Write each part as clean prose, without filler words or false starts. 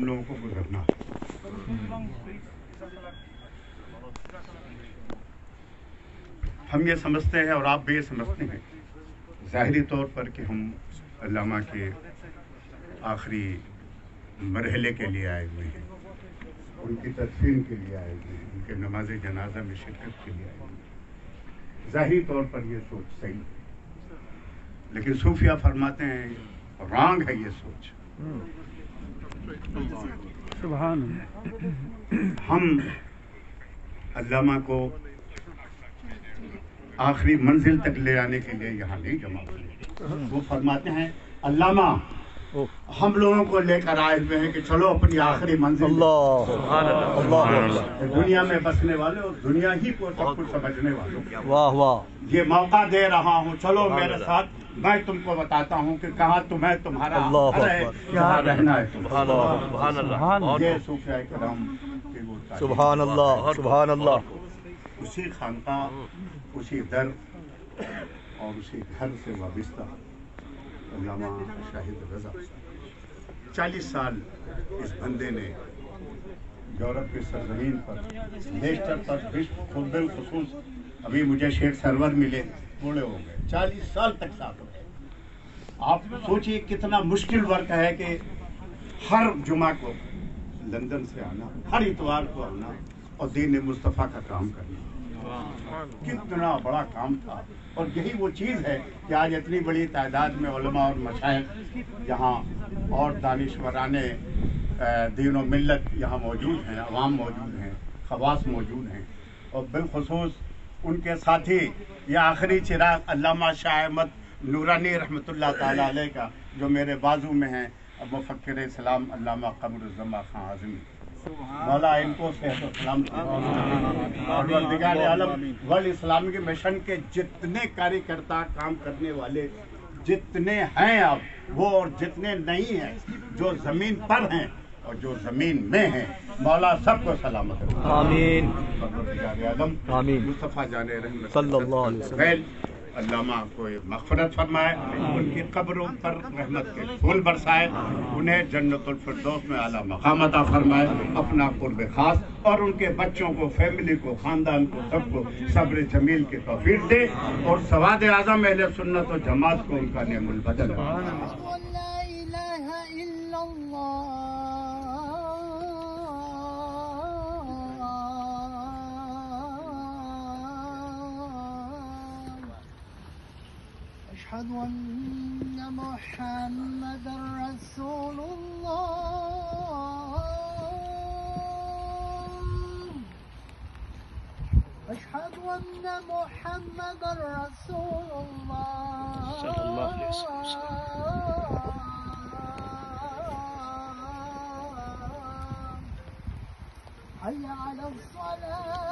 हम लोगों को गुजरना है। हम ये समझते हैं और आप भी ये समझते हैं ज़ाहिरी तौर पर कि हम अल्लामा के आखिरी मरहले के लिए आए हुए हैं, उनकी तदफीन के लिए आए हुए हैं, उनके नमाज जनाजा में शिरकत के लिए आए हुए हैं। ज़ाहिरी तौर पर ये सोच सही है, लेकिन सूफिया फरमाते हैं रॉन्ग है ये सोच। सुभान हम अल्लामा को आखिरी मंजिल तक ले आने के लिए यहाँ नहीं जमा हुए। वो फरमाते हैं अल्लामा हम लोगों को लेकर आए हुए हैं कि चलो अपनी आखिरी मंजिल, दुनिया में बसने वाले और दुनिया ही को सब कुछ समझने वालों, वाह वाह, ये मौका दे रहा हूँ, चलो मेरे साथ, मैं तुमको बताता हूँ कि कहाँ तुम्हें तुम्हारा घर है, कहाँ रहना है तुम्हें। ये सूफिया किराम की वो तारीफ। सुभान अल्लाह, सुभान अल्लाह। उसी खानका, उसी दर और उसी घर से वाबिस्ता अल्लामा शाहिद रज़ा 40 साल इस बंदे ने यूरोप की सरजमीन पर, लेस्टर पर, विश्व खुद खुसूस, अभी मुझे शेख सरवर मिले, थोड़े हो गए, 40 साल तक साथ रहे। आप सोचिए कितना मुश्किल वर्क है कि हर जुमा को लंदन से आना, हर इतवार को आना और दीन मुस्तफ़ा का काम करना, कितना बड़ा काम था। और यही वो चीज़ है कि आज इतनी बड़ी तादाद में उलमा और मशाइख यहाँ और दानिश्वराने दीन और मिल्लत यहाँ मौजूद हैं, अवाम मौजूद हैं, खवास मौजूद हैं, और बिलखुसूस उनके साथी ये आखिरी चिराग अल्लामा शाह अहमद नूरानी रहमतुल्लाह ताला अलैह का जो मेरे बाजू में है, मुफक्किर इस्लाम अल्लामा क़मरुज़्ज़मा खां आज़मी, मौला इनको सेहत और सलाम और परवरदिगार आलम वर्ल्ड इस्लामिक मिशन के जितने कार्यकर्ता काम करने वाले जितने हैं अब वो और जितने नहीं हैं, जो जमीन पर हैं और जो जमीन में हैं, मौला सबको सलामत रखे। आमीन परवरदिगार आलम आमीन। मुस्तफ़ा जाने रहमत सल्लल्लाहु अलैहि वसल्लम अल्लामा को मग़फ़िरत फरमाए, उनकी कब्रों पर रहमत के फूल बरसाए, उन्हें जन्नतुल फिरदौस में आला मक़ाम अता फरमाए, अपना क़ुर्ब ख़ास और उनके बच्चों को, फैमिली को, ख़ानदान को, सबको सब्र जमील की तौफ़ीक़ दे और सवाद आज़म अहले सुन्नत और जमात को उनका नेमुल बदल। أشهد أن محمدا رسول الله أشهد أن محمدا رسول الله صلى الله عليه وسلم حي على الصلاة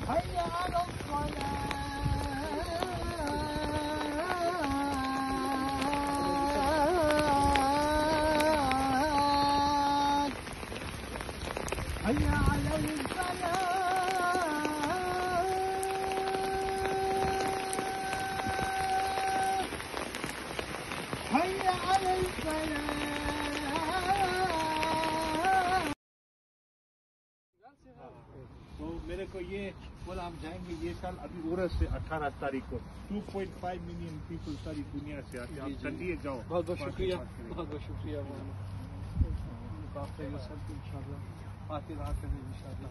حي على الصلاة حي على الفلاح حي على الفلاح तो मेरे को ये बोला हम जाएंगे ये साल अभी उर्स से 18 तारीख को 2.5 मिलियन पीपल सारी दुनिया से आते हैं। आप चलिए जाओ। बहुत बहुत शुक्रिया, बहुत बहुत शुक्रिया। इंशाअल्लाह आते रात में इंशाअल्लाह